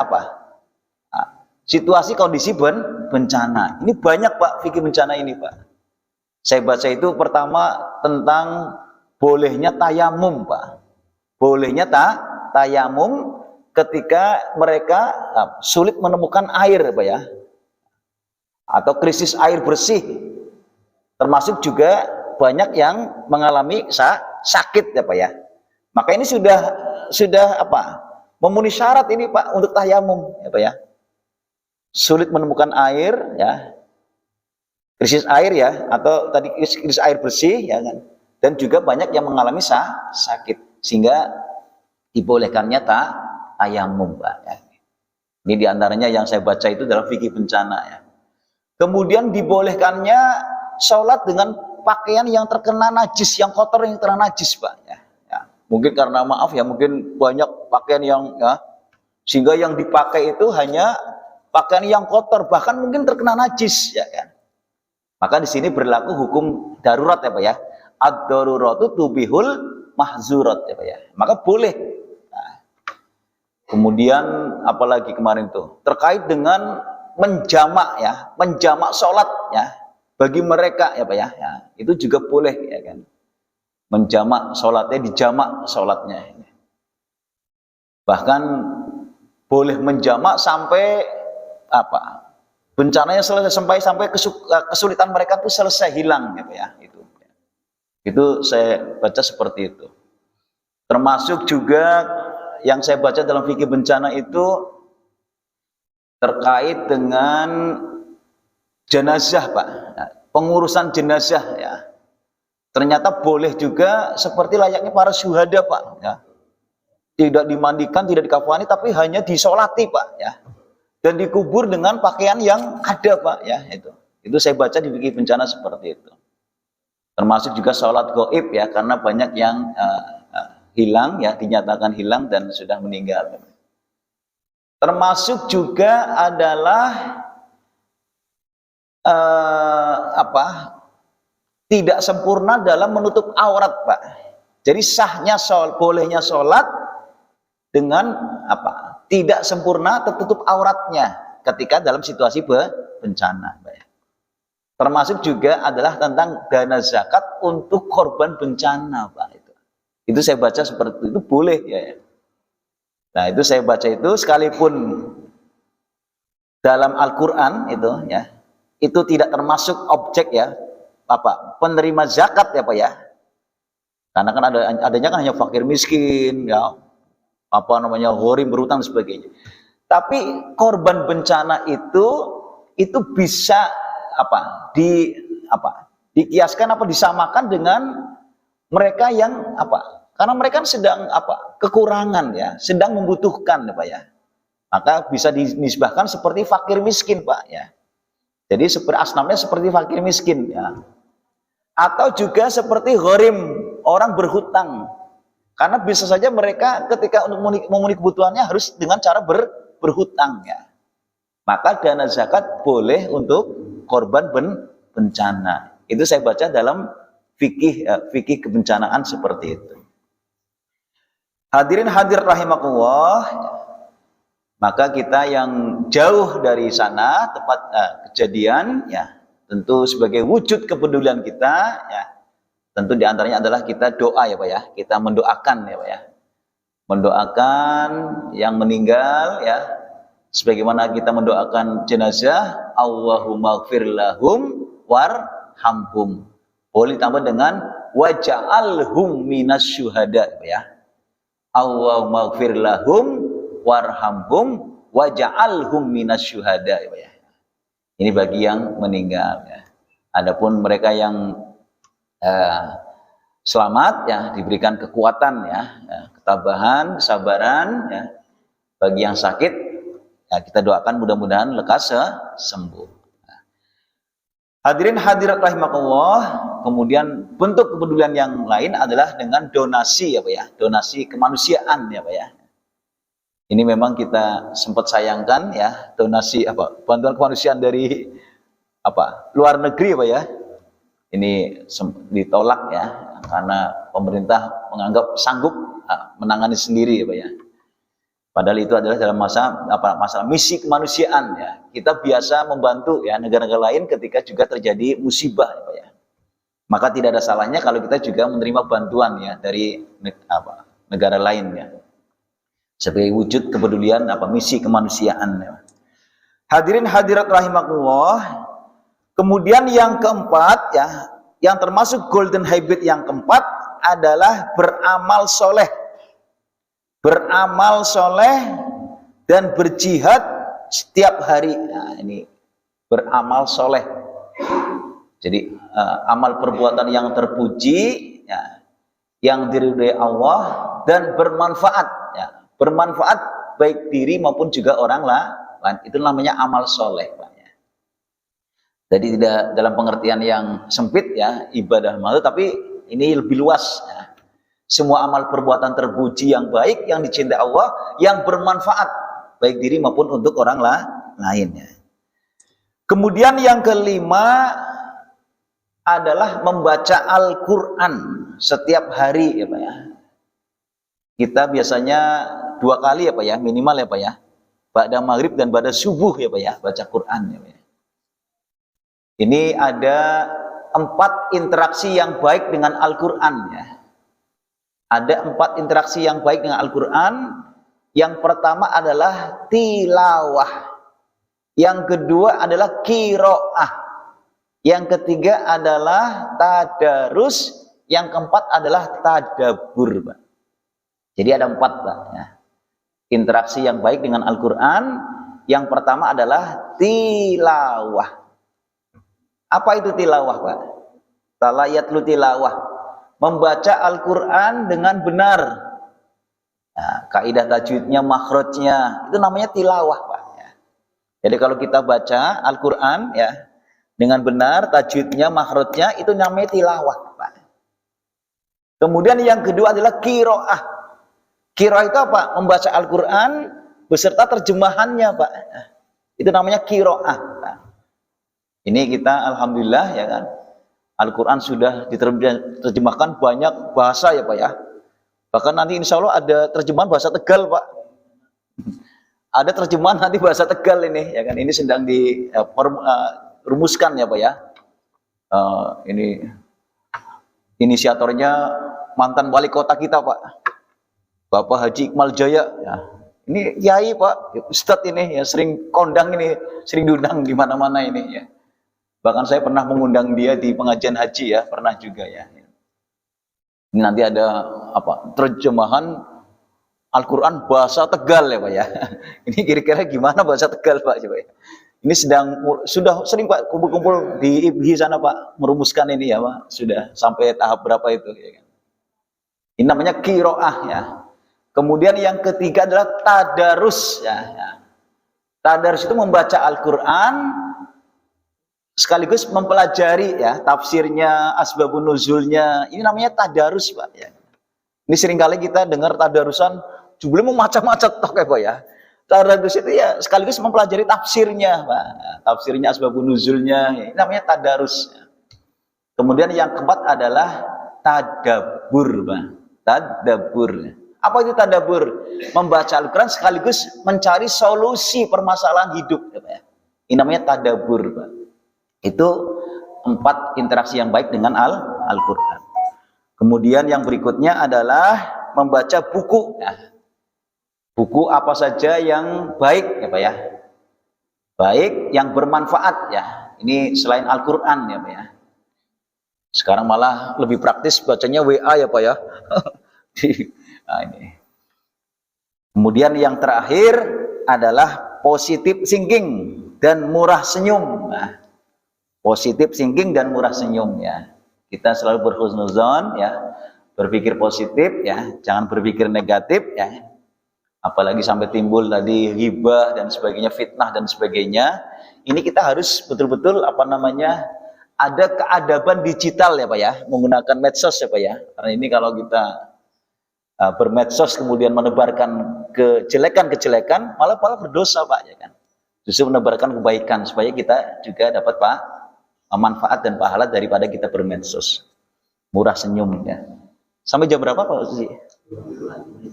situasi kondisi bencana. Ini banyak Pak fikih bencana ini Pak. Saya baca itu pertama tentang bolehnya tayamum Pak. Bolehnya tayamum ketika mereka sulit menemukan air Pak ya, atau krisis air bersih, termasuk juga banyak yang mengalami sakit ya Pak ya. Maka ini sudah memenuhi syarat ini Pak untuk tayamum ya Pak ya. Sulit menemukan air ya, krisis air ya, atau tadi krisis air bersih ya kan, dan juga banyak yang mengalami sakit sehingga dibolehkannya tayamum Pak ya. Ini diantaranya yang saya baca itu dalam fikih bencana ya. Kemudian dibolehkannya sholat dengan pakaian yang terkena najis, yang kotor, yang terkena najis Pak ya. Mungkin karena maaf ya, mungkin banyak pakaian yang ya, sehingga yang dipakai itu hanya pakaian yang kotor, bahkan mungkin terkena najis ya kan. Maka di sini berlaku hukum darurat ya Pak ya. Ad-daruratu tubihul mahzurat ya Pak ya. Maka boleh. Kemudian apalagi kemarin tuh terkait dengan menjamak ya, menjamak sholat ya bagi mereka ya Pak ya, itu juga boleh ya kan, menjamak sholatnya, dijamak sholatnya, bahkan boleh menjamak sampai apa, bencananya selesai, sampai kesulitan mereka itu selesai, hilang ya Pak ya, itu saya baca seperti itu. Termasuk juga yang saya baca dalam fikih bencana itu terkait dengan jenazah Pak, pengurusan jenazah ya. Ternyata boleh juga seperti layaknya para syuhada Pak ya. Tidak dimandikan, tidak dikafani, tapi hanya disolati Pak ya. Dan dikubur dengan pakaian yang ada Pak ya, itu saya baca di fikih bencana seperti itu. Termasuk juga sholat gaib ya, karena banyak yang hilang ya, dinyatakan hilang dan sudah meninggal. Termasuk juga adalah tidak sempurna dalam menutup aurat Pak. Jadi sahnya bolehnya sholat dengan apa? Tidak sempurna tertutup auratnya ketika dalam situasi bencana Pak. Termasuk juga adalah tentang dana zakat untuk korban bencana Pak. Itu saya baca seperti itu, boleh ya. Nah itu saya baca itu, sekalipun dalam Al-Quran itu ya, itu tidak termasuk objek ya, apa, penerima zakat ya Pak ya. Karena kan adanya kan hanya fakir miskin ya, apa namanya, gharim, berutang dan sebagainya. Tapi korban bencana itu bisa dikiaskan disamakan dengan mereka yang karena mereka sedang kekurangan ya, sedang membutuhkan ya Pak ya. Maka bisa dinisbahkan seperti fakir miskin Pak ya. Jadi seperti asnamnya seperti fakir miskin ya. Atau juga seperti gharim, orang berhutang. Karena bisa saja mereka ketika untuk memenuhi kebutuhannya harus dengan cara berhutang ya. Maka dana zakat boleh untuk korban bencana. Itu saya baca dalam fikih kebencanaan seperti itu. Hadirin hadirat rahimakumullah, maka kita yang jauh dari sana tempat kejadian ya, tentu sebagai wujud kepedulian kita ya, tentu diantaranya adalah kita doa ya Pak ya, kita mendoakan ya Pak ya, mendoakan yang meninggal ya, sebagaimana kita mendoakan jenazah, Allahumma gfir lahum warhamhum. Boleh ditambah dengan waja'alhum minas syuhada ya. Allahumma gfir lahum warhamhum waja'alhum minas syuhada ya. Ini bagi yang meninggal ya. Adapun mereka yang selamat ya, diberikan kekuatan ya, ketabahan, kesabaran ya. Bagi yang sakit ya, kita doakan mudah-mudahan lekas sembuh. Hadirin hadirat rahimakumullah, kemudian bentuk kepedulian yang lain adalah dengan donasi ya Pak ya, donasi kemanusiaan ya Pak ya. Ini memang kita sempat sayangkan ya, donasi bantuan kemanusiaan dari luar negeri Pak ya. Ini ditolak ya, karena pemerintah menganggap sanggup menangani sendiri ya Pak ya. Padahal itu adalah dalam masalah misi kemanusiaan ya. Kita biasa membantu ya negara-negara lain ketika juga terjadi musibah ya Pak ya. Maka tidak ada salahnya kalau kita juga menerima bantuan ya dari negara lain ya. Sebagai wujud kepedulian misi kemanusiaan ya. Hadirin hadirat rahimakumullah. Kemudian yang keempat ya, yang termasuk golden habit yang keempat adalah beramal soleh. Beramal soleh dan berjihad setiap hari. Nah, ini beramal soleh. Jadi amal perbuatan yang terpuji, ya, yang diridhai Allah dan bermanfaat. Ya, bermanfaat baik diri maupun juga orang lain. Itu namanya amal soleh. Ya. Jadi tidak dalam pengertian yang sempit ya ibadah malu, tapi ini lebih luas. Ya. Semua amal perbuatan terpuji yang baik, yang dicintai Allah, yang bermanfaat baik diri maupun untuk orang lainnya. Kemudian yang kelima adalah membaca Al-Quran setiap hari ya Pak ya. Kita biasanya 2 kali ya Pak ya, minimal ya Pak ya, ba'da maghrib dan ba'da subuh ya Pak ya, baca Quran ya Pak ya. Ini ada 4 interaksi yang baik dengan Al-Quran ya. Ada 4 interaksi yang baik dengan Al-Quran. Yang pertama adalah tilawah. Yang kedua adalah qiraah. Yang ketiga adalah tadarus. Yang keempat adalah tadabbur Pak. Jadi ada 4 Pak ya. Interaksi yang baik dengan Al-Quran. Yang pertama adalah tilawah. Apa itu tilawah Pak? Talayatlu tilawah, membaca Al-Quran dengan benar. Nah, kaidah tajwidnya, makhrajnya, itu namanya tilawah Pak ya. Jadi kalau kita baca Al-Quran ya dengan benar, tajwidnya, makhrajnya, itu namanya tilawah Pak. Kemudian yang kedua adalah qiraah. Qiraah itu apa? Membaca Al-Quran beserta terjemahannya Pak. Itu namanya qiraah Pak. Ini kita alhamdulillah ya kan, Al-Quran sudah diterjemahkan banyak bahasa ya Pak ya. Bahkan nanti insya Allah ada terjemahan bahasa Tegal Pak. Ada terjemahan nanti bahasa Tegal ini ya kan. Ini sedang dirumuskan ya Pak ya. Ini inisiatornya mantan wali kota kita Pak, Bapak Haji Iqmal Jaya ya. Ini kiai Pak, Ustadz ini ya, sering kondang ini, sering diundang di mana-mana ini ya. Bahkan saya pernah mengundang dia di pengajian haji ya, pernah juga ya. Ini nanti ada apa? Terjemahan Al-Quran bahasa Tegal ya Pak ya. Ini kira-kira gimana bahasa Tegal Pak coba ya. Ini sudah sering Pak kumpul-kumpul di IBHI sana Pak, merumuskan ini ya Pak. Sudah sampai tahap berapa itu ya kan. Ini namanya qiraah ya. Kemudian yang ketiga adalah tadarus ya. Tadarus itu membaca Al-Quran sekaligus mempelajari ya tafsirnya, asbabun nuzulnya. Ini namanya tadarus Pak ya. Ini seringkali kita dengar tadarusan judulnya macam-macam tok ya Pak ya. Tadarus itu ya sekaligus mempelajari tafsirnya Pak. Tafsirnya, asbabun nuzulnya. Ini namanya tadarus. Kemudian yang keempat adalah tadabbur Pak. Tadabbur. Apa itu tadabbur? Membaca Al-Quran sekaligus mencari solusi permasalahan hidup ya Pak ya. Ini namanya tadabbur Pak. Itu 4 interaksi yang baik dengan Al-Quran. Kemudian yang berikutnya adalah membaca buku ya. Buku apa saja yang baik ya Pak ya. Baik, yang bermanfaat ya. Ini selain Al-Quran ya Pak ya. Sekarang malah lebih praktis bacanya WA ya Pak ya. Nah, ini. Kemudian yang terakhir adalah positive thinking dan murah senyum. Nah, positive thinking dan murah senyum ya. Kita selalu berhusnuzon ya, berpikir positif ya, jangan berpikir negatif ya. Apalagi sampai timbul tadi ghibah dan sebagainya, fitnah dan sebagainya. Ini kita harus betul-betul apa namanya, ada keadaban digital ya Pak ya, menggunakan medsos ya Pak ya. Karena ini kalau kita bermedsos kemudian menebarkan kejelekan-kejelekan, malah berdosa Pak ya kan. Justru menebarkan kebaikan supaya kita juga dapat Pak manfaat dan pahala daripada kita bermedsos. Murah senyum ya. Sampai jam berapa Pak Uzi?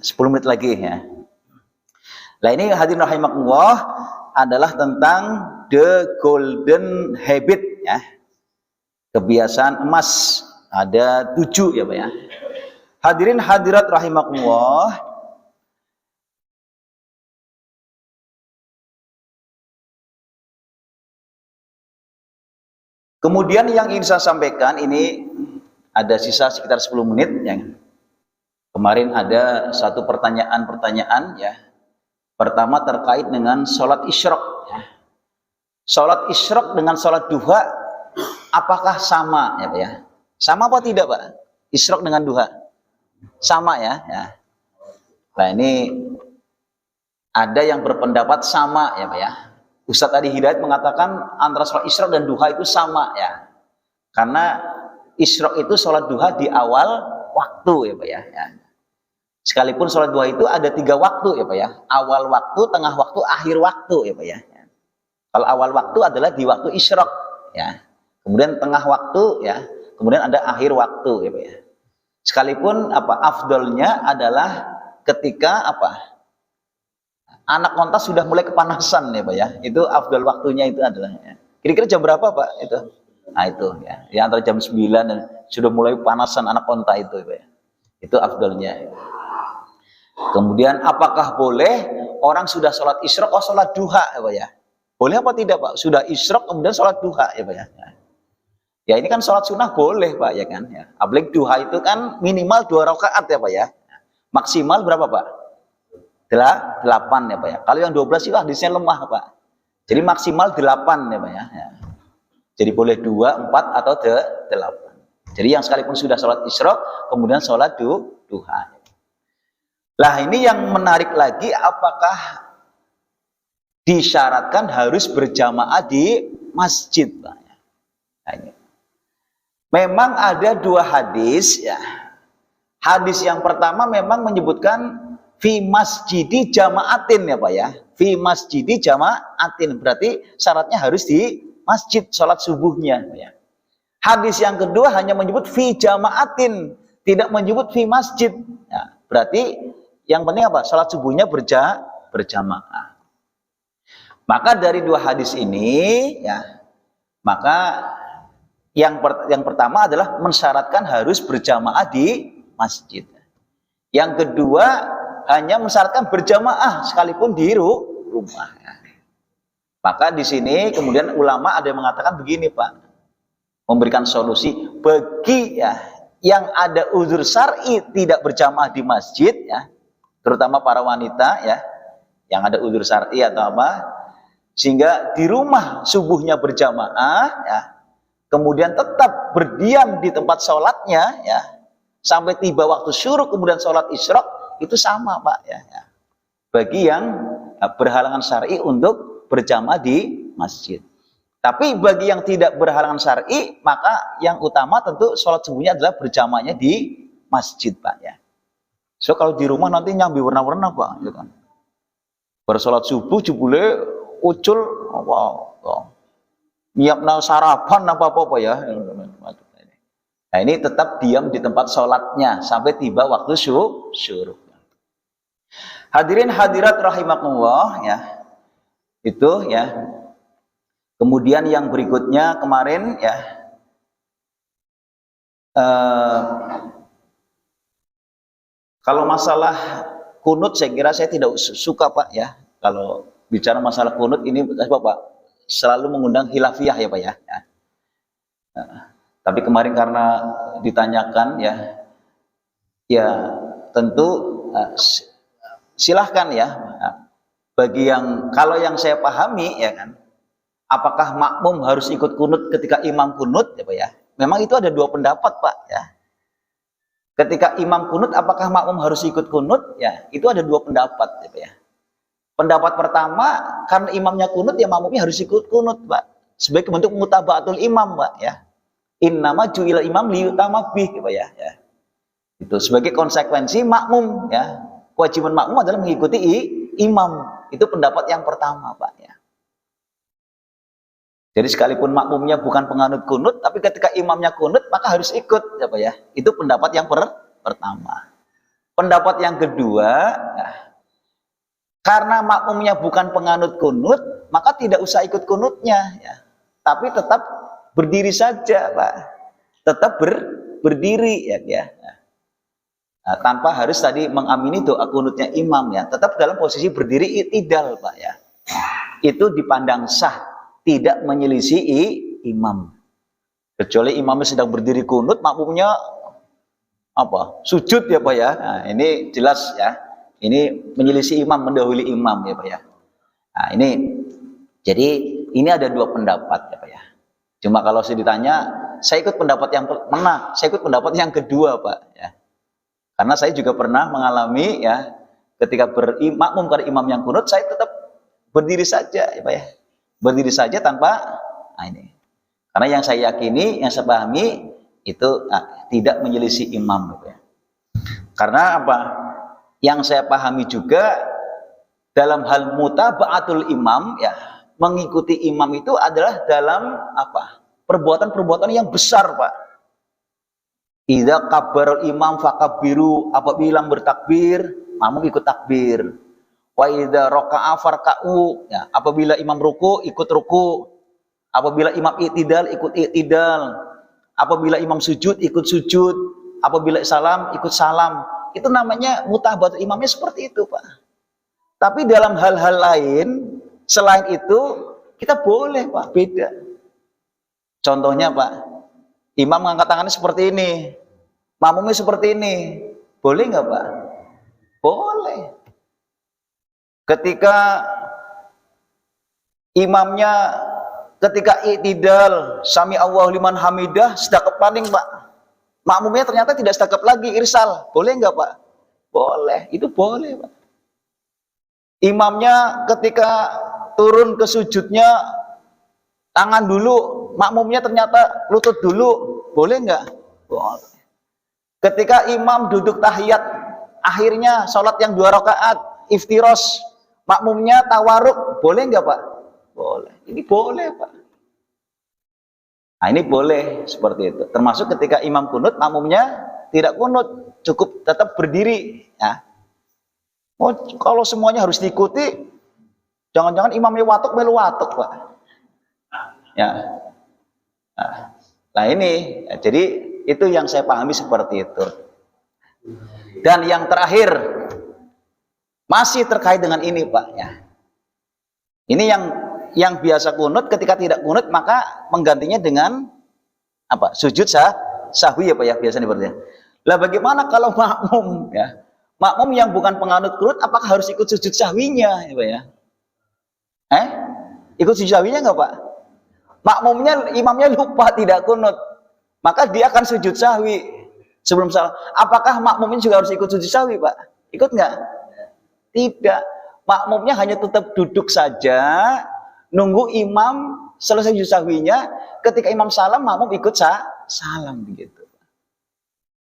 10 menit lagi ya. Nah ini hadirin rahimakumullah adalah tentang the golden habit ya. Kebiasaan emas. Ada 7 ya Pak ya. Hadirin hadirat rahimakumullah. Kemudian yang ingin saya sampaikan ini ada sisa sekitar 10 menit ya. Kemarin ada satu pertanyaan ya. Pertama terkait dengan sholat isyraq ya. Sholat isyraq dengan sholat duha apakah sama ya Pak ya? Sama apa tidak Pak? Isyraq dengan duha sama ya. Nah ini ada yang berpendapat sama ya Pak ya. Ustadz Adi Hidayat mengatakan antara sholat isyraq dan duha itu sama ya. Karena isyraq itu sholat duha di awal waktu ya Pak ya. Sekalipun sholat duha itu ada 3 waktu ya Pak ya. Awal waktu, tengah waktu, akhir waktu ya Pak ya. Kalau awal waktu adalah di waktu isyraq ya. Kemudian tengah waktu ya. Kemudian ada akhir waktu ya Pak ya. Sekalipun apa afdolnya adalah ketika apa? anak onta sudah mulai kepanasan ya Pak ya. Itu afdal waktunya itu adalah ya. Kira-kira jam berapa Pak itu? Nah itu ya. Ya antara jam 9 dan sudah mulai panasan anak onta itu Pak ya. Itu afdalnya. Kemudian apakah boleh orang sudah sholat isyraq atau sholat duha ya Pak ya? Boleh apa tidak Pak? Sudah isyraq kemudian sholat duha ya Pak ya. Ya ini kan sholat sunnah boleh Pak ya kan ya. Apalagi duha itu kan minimal 2 rakaat ya Pak ya. Maksimal berapa Pak? 8 ya Pak ya. Kalau yang 12 itu hadisnya lemah Pak. Jadi maksimal 8 ya Pak ya. Jadi boleh 2, 4 atau 8. Jadi yang sekalipun sudah sholat isyraq kemudian sholat duha. Lah ini yang menarik lagi, apakah disyaratkan harus berjamaah di masjid Pak? Nah, ini. Memang ada 2 hadis ya. Hadis yang pertama memang menyebutkan fi masjidi jamaatin ya Pak ya. Fi masjidi jamaatin berarti syaratnya harus di masjid sholat subuhnya ya. Hadis yang kedua hanya menyebut fi jamaatin, tidak menyebut fi masjid. Ya, berarti yang penting apa? Sholat subuhnya berjamaah. Maka dari 2 hadis ini ya, maka yang pertama adalah mensyaratkan harus berjamaah di masjid. Yang kedua hanya mensyaratkan berjamaah sekalipun di rumah. Maka di sini kemudian ulama ada yang mengatakan begini Pak, memberikan solusi bagi ya yang ada uzur syar'i tidak berjamaah di masjid ya, terutama para wanita ya yang ada uzur syar'i atau apa, sehingga di rumah subuhnya berjamaah ya, kemudian tetap berdiam di tempat sholatnya ya sampai tiba waktu syuruk kemudian sholat isyraq, itu sama Pak ya. Bagi yang berhalangan syar'i untuk berjamaah di masjid. Tapi bagi yang tidak berhalangan syar'i, maka yang utama tentu sholat subuhnya adalah berjamaahnya di masjid Pak ya. So kalau di rumah nanti nyambi warna-warna Pak gitu kan. Bersolat subuh jebule ucul apa nyiapna sarapan apa ya. Nah ini tetap diam di tempat sholatnya sampai tiba waktu syuruk. Hadirin hadirat rahimakumullah ya. Itu ya. Kemudian yang berikutnya kemarin ya. Kalau masalah kunut saya kira saya tidak suka Pak ya. Kalau bicara masalah kunut ini Bapak selalu mengundang khilafiyah ya Pak ya. Tapi kemarin karena ditanyakan ya, ya tentu silahkan ya. Bagi yang kalau yang saya pahami ya kan, apakah makmum harus ikut kunut ketika imam kunut ya Pak ya? Memang itu ada 2 pendapat Pak ya. Ketika imam kunut apakah makmum harus ikut kunut? Ya, itu ada 2 pendapat ya Pak ya. Pendapat pertama, karena imamnya kunut ya makmumnya harus ikut kunut Pak. Sebagai bentuk mutaba'atul imam Pak ya. Innama ju'ila imam liyutama bih Pak ya. Itu sebagai konsekuensi makmum ya. Kewajiban makmum adalah mengikuti imam. Itu pendapat yang pertama Pak ya. Jadi sekalipun makmumnya bukan penganut kunut, tapi ketika imamnya kunut maka harus ikut ya Pak ya. Itu pendapat yang pertama. Pendapat yang kedua, ya, karena makmumnya bukan penganut kunut, maka tidak usah ikut kunutnya ya. Tapi tetap berdiri saja Pak. Tetap berdiri ya. Nah, tanpa harus tadi mengamini doa kunutnya imam ya, tetap dalam posisi berdiri i'tidal Pak ya. Itu dipandang sah, tidak menyelisih imam. Kecuali imamnya sedang berdiri kunut, makmumnya apa? Sujud ya Pak ya. Nah, ini jelas ya. Ini menyelisih imam, mendahului imam ya Pak ya. Nah, ini jadi ini ada 2 pendapat ya Pak ya. Cuma kalau saya ditanya, saya ikut pendapat yang mana? Saya ikut pendapat yang kedua Pak ya. Karena saya juga pernah mengalami ya, ketika makmum pada imam yang kunut, saya tetap berdiri saja ya Pak ya. Berdiri saja tanpa ini. Karena yang saya yakini, yang saya pahami itu tidak menyelisih imam ya Pak ya. Karena apa? Yang saya pahami juga dalam hal mutaba'atul imam ya, mengikuti imam itu adalah dalam apa? Perbuatan-perbuatan yang besar Pak. Idza kabbarul imam fakabbiru, apabila bertakbir, makmum ikut takbir. Wa idza raka'a farka'u, ya, apabila imam ruku ikut ruku, apabila imam i'tidal ikut i'tidal, apabila imam sujud ikut sujud, apabila salam ikut salam. Itu namanya mutabatul imamnya seperti itu, Pak. Tapi dalam hal-hal lain selain itu kita boleh, Pak, beda. Contohnya, Pak, imam mengangkat tangannya seperti ini, makmumnya seperti ini, boleh nggak, Pak? Boleh. Ketika imamnya ketika i'tidal sami Allahu liman hamidah sedekap paling, Pak, makmumnya ternyata tidak sedekap lagi, irsal, boleh nggak, Pak? Boleh, itu boleh, Pak. Imamnya ketika turun ke sujudnya tangan dulu, makmumnya ternyata lutut dulu, boleh nggak? Boleh. Ketika imam duduk tahiyat akhirnya sholat yang 2 rakaat iftiros, makmumnya tawaruk, boleh nggak, Pak? Boleh. Ini boleh, Pak. Nah, ini boleh seperti itu. Termasuk ketika imam kunut, makmumnya tidak kunut, cukup tetap berdiri. Ya. Oh, kalau semuanya harus diikuti, jangan-jangan imamnya watuk, melu watuk, Pak. Ya. Nah ini, ya, jadi itu yang saya pahami seperti itu. Dan yang terakhir, masih terkait dengan ini, Pak. Ya. Ini yang biasa kunut, ketika tidak kunut maka menggantinya dengan apa? Sujud sahwi, ya, Pak, ya, biasanya seperti itu. Lah bagaimana kalau makmum, ya? Makmum yang bukan penganut kunut, apakah harus ikut sujud sahwinya, ya, Pak, ya? Ikut sujud sahwinya enggak, Pak? Makmumnya, imamnya lupa tidak kunut, maka dia akan sujud sahwi sebelum salam. Apakah makmumnya juga harus ikut sujud sahwi, Pak? Ikut enggak? Tidak. Makmumnya hanya tetap duduk saja, nunggu imam selesai sujud sahwinya. Ketika imam salam, makmum ikut salam, begitu.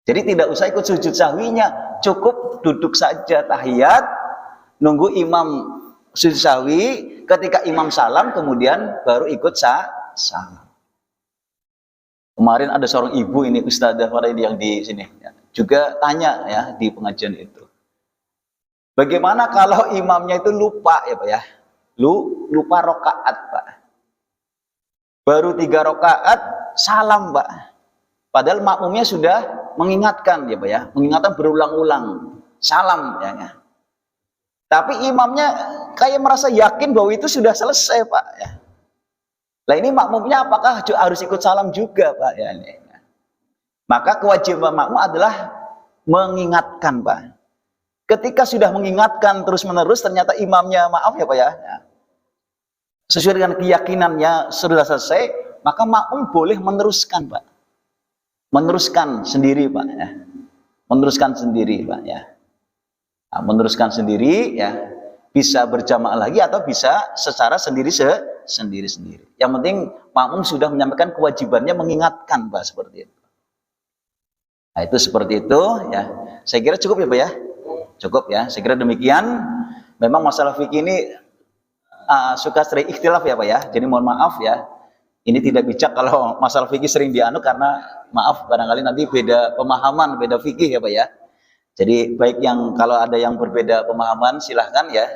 Jadi tidak usah ikut sujud sahwinya, cukup duduk saja tahiyat, nunggu imam sujud sahwi, ketika imam salam kemudian baru ikut salam. Kemarin ada seorang ibu ini, Ustadzah Faraidi yang di sini, ya, juga tanya, ya, di pengajian itu. Bagaimana kalau imamnya itu lupa, ya, Pak, ya? Lupa rokaat, Pak. Baru 3 rokaat salam, Pak. Padahal makmumnya sudah mengingatkan, ya, Pak, ya, mengingatkan berulang-ulang salam, ya. Tapi imamnya kayak merasa yakin bahwa itu sudah selesai, Pak, ya. Nah ini makmumnya apakah harus ikut salam juga, Pak, ya, ini. Maka kewajiban makmum adalah mengingatkan, Pak. Ketika sudah mengingatkan terus-menerus ternyata imamnya maaf, ya, Pak, ya, sesuai dengan keyakinannya sudah selesai, maka makmum boleh meneruskan, Pak. Meneruskan sendiri, Pak, ya. Meneruskan sendiri, Pak, ya. Nah, meneruskan sendiri, ya, bisa berjamaah lagi atau bisa secara sendiri-sendiri. Yang penting makmum sudah menyampaikan kewajibannya mengingatkan, Pak, seperti itu. Nah, itu seperti itu, ya. Saya kira cukup, ya, Pak, ya. Cukup, ya. Saya kira demikian. Memang masalah fikih ini suka sering ikhtilaf, ya, Pak, ya. Jadi mohon maaf, ya. Ini tidak bijak kalau masalah fikih sering dianu karena maaf barangkali nanti beda pemahaman, beda fikih, ya, Pak, ya. Jadi baik yang kalau ada yang berbeda pemahaman silahkan, ya,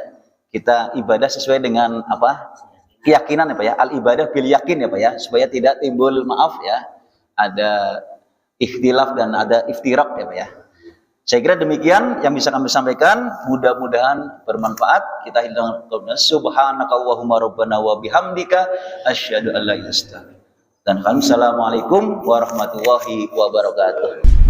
kita ibadah sesuai dengan apa keyakinan, ya, Pak, ya, al ibadah bil yakin, ya, Pak, ya, supaya tidak timbul maaf, ya, ada ikhtilaf dan ada iftirak, ya, Pak, ya. Saya kira demikian yang bisa kami sampaikan, mudah-mudahan bermanfaat. Kita hilang subhanakallahumma rabbana wa bihamdika asyhadu an la ilaha illa anta. Dan assalamualaikum warahmatullahi wabarakatuh.